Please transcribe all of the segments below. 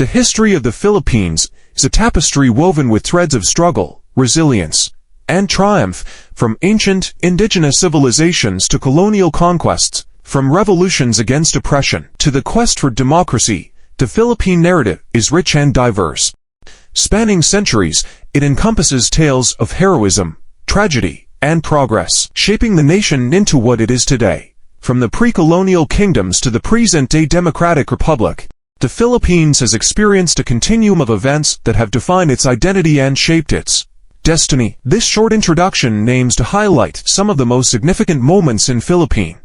The history of the Philippines is a tapestry woven with threads of struggle, resilience, and triumph, from ancient, indigenous civilizations to colonial conquests, from revolutions against oppression to the quest for democracy. The Philippine narrative is rich and diverse. Spanning centuries, it encompasses tales of heroism, tragedy, and progress, shaping the nation into what it is today. From the pre-colonial kingdoms to the present-day democratic republic, the Philippines has experienced a continuum of events that have defined its identity and shaped its destiny. This short introduction aims to highlight some of the most significant moments in Philippine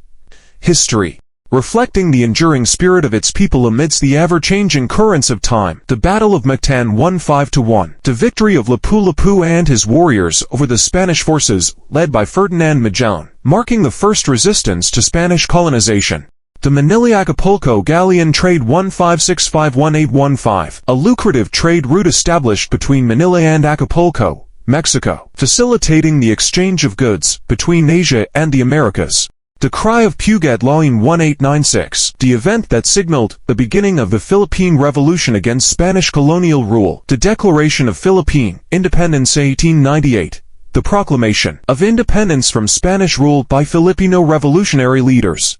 history, reflecting the enduring spirit of its people amidst the ever-changing currents of time. The Battle of Mactan won 5-1. The victory of Lapu-Lapu and his warriors over the Spanish forces, led by Ferdinand Magellan, marking the first resistance to Spanish colonization. The Manila-Acapulco galleon trade 1565-1815, a lucrative trade route established between Manila and Acapulco, Mexico, facilitating the exchange of goods between Asia and the Americas. The Cry of Puget Lain 1896, the event that signaled the beginning of the Philippine Revolution against Spanish colonial rule. The Declaration of Philippine Independence 1898, the proclamation of independence from Spanish rule by Filipino revolutionary leaders,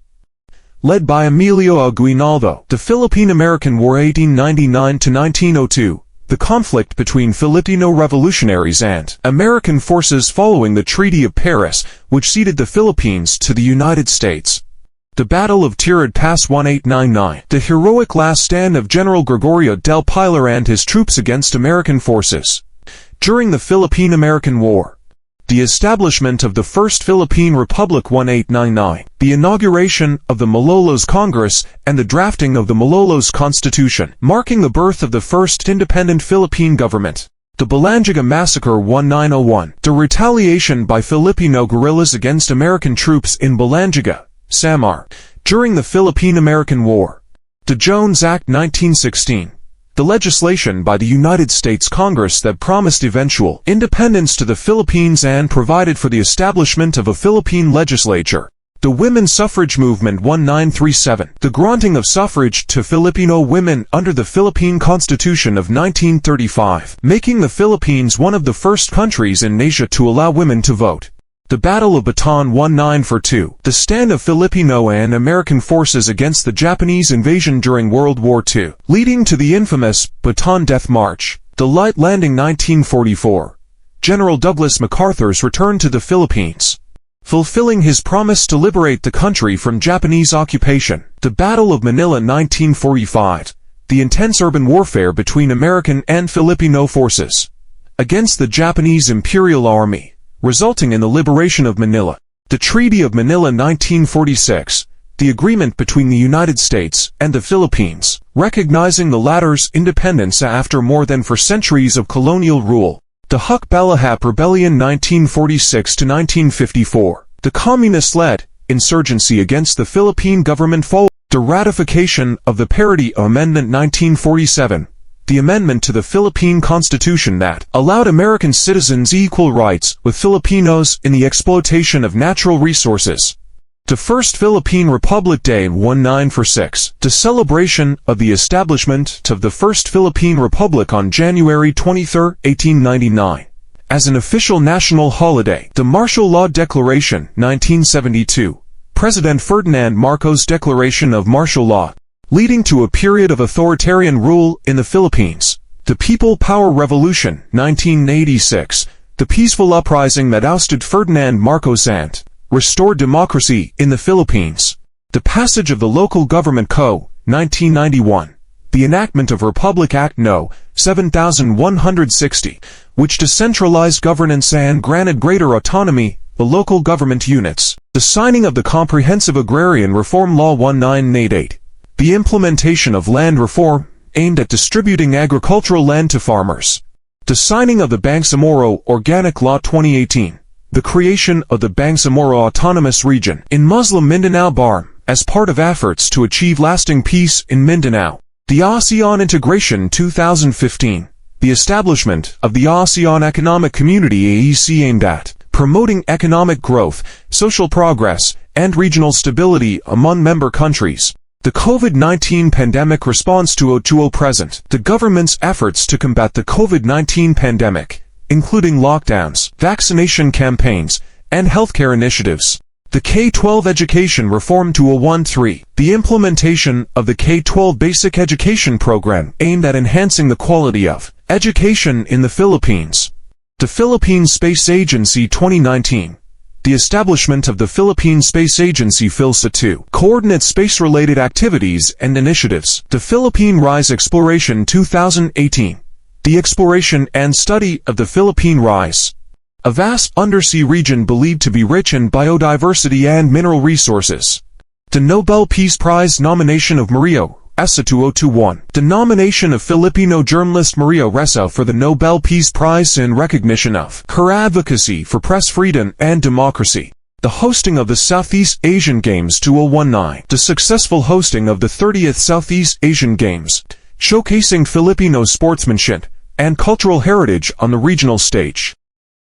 led by Emilio Aguinaldo. The Philippine-American War 1899-1902, the conflict between Filipino revolutionaries and American forces following the Treaty of Paris, which ceded the Philippines to the United States. The Battle of Tirad Pass 1899, the heroic last stand of General Gregorio del Pilar and his troops against American forces. During the Philippine-American War, the establishment of the First Philippine Republic 1899, the inauguration of the Malolos Congress, and the drafting of the Malolos Constitution, marking the birth of the first independent Philippine government. The Balangiga Massacre 1901, the retaliation by Filipino guerrillas against American troops in Balangiga, Samar, during the Philippine-American War. The Jones Act 1916, the legislation by the United States Congress that promised eventual independence to the Philippines and provided for the establishment of a Philippine legislature. The women's suffrage movement 1937, the granting of suffrage to Filipino women under the Philippine Constitution of 1935, making the Philippines one of the first countries in Asia to allow women to vote. The Battle of Bataan 1942, the stand of Filipino and American forces against the Japanese invasion during World War II, leading to the infamous Bataan Death March. The Light Landing 1944, General Douglas MacArthur's return to the Philippines, fulfilling his promise to liberate the country from Japanese occupation. The Battle of Manila 1945, the intense urban warfare between American and Filipino forces against the Japanese Imperial Army, resulting in the liberation of Manila. The Treaty of Manila 1946, the agreement between the United States and the Philippines, recognizing the latter's independence after more than 4 centuries of colonial rule. The Hukbalahap Rebellion 1946-1954, the communist-led insurgency against the Philippine government following the ratification of the Parity Amendment 1947, the amendment to the Philippine Constitution that allowed American citizens equal rights with Filipinos in the exploitation of natural resources. The First Philippine Republic Day 1946, the celebration of the establishment of the First Philippine Republic on January 23, 1899, as an official national holiday. The Martial Law Declaration 1972, President Ferdinand Marcos' declaration of martial law, leading to a period of authoritarian rule in the Philippines. The People Power Revolution 1986, the peaceful uprising that ousted Ferdinand Marcos and restored democracy in the Philippines. The passage of the Local Government Co. 1991, the enactment of Republic Act No. 7160, which decentralized governance and granted greater autonomy to local government units. The signing of the Comprehensive Agrarian Reform Law 1988, the implementation of land reform aimed at distributing agricultural land to farmers. The signing of the Bangsamoro Organic Law 2018, the creation of the Bangsamoro Autonomous Region in Muslim Mindanao Barm, as part of efforts to achieve lasting peace in Mindanao. The ASEAN Integration 2015, the establishment of the ASEAN Economic Community AEC aimed at promoting economic growth, social progress, and regional stability among member countries. The COVID-19 pandemic response to present. The government's efforts to combat the COVID-19 pandemic, including lockdowns, vaccination campaigns, and healthcare initiatives. The K-12 Education Reform 2013. The implementation of the K-12 Basic Education Program aimed at enhancing the quality of education in the Philippines. The Philippine Space Agency 2019. The establishment of the Philippine Space Agency PhilSA to coordinate space-related activities and initiatives. The Philippine Rise Exploration 2018. The exploration and study of the Philippine Rise, a vast undersea region believed to be rich in biodiversity and mineral resources. The Nobel Peace Prize nomination of Maria Ressa 2021. The nomination of Filipino journalist Maria Ressa for the Nobel Peace Prize in recognition of her advocacy for press freedom and democracy. The hosting of the Southeast Asian Games 2019. The successful hosting of the 30th Southeast Asian Games, showcasing Filipino sportsmanship and cultural heritage on the regional stage.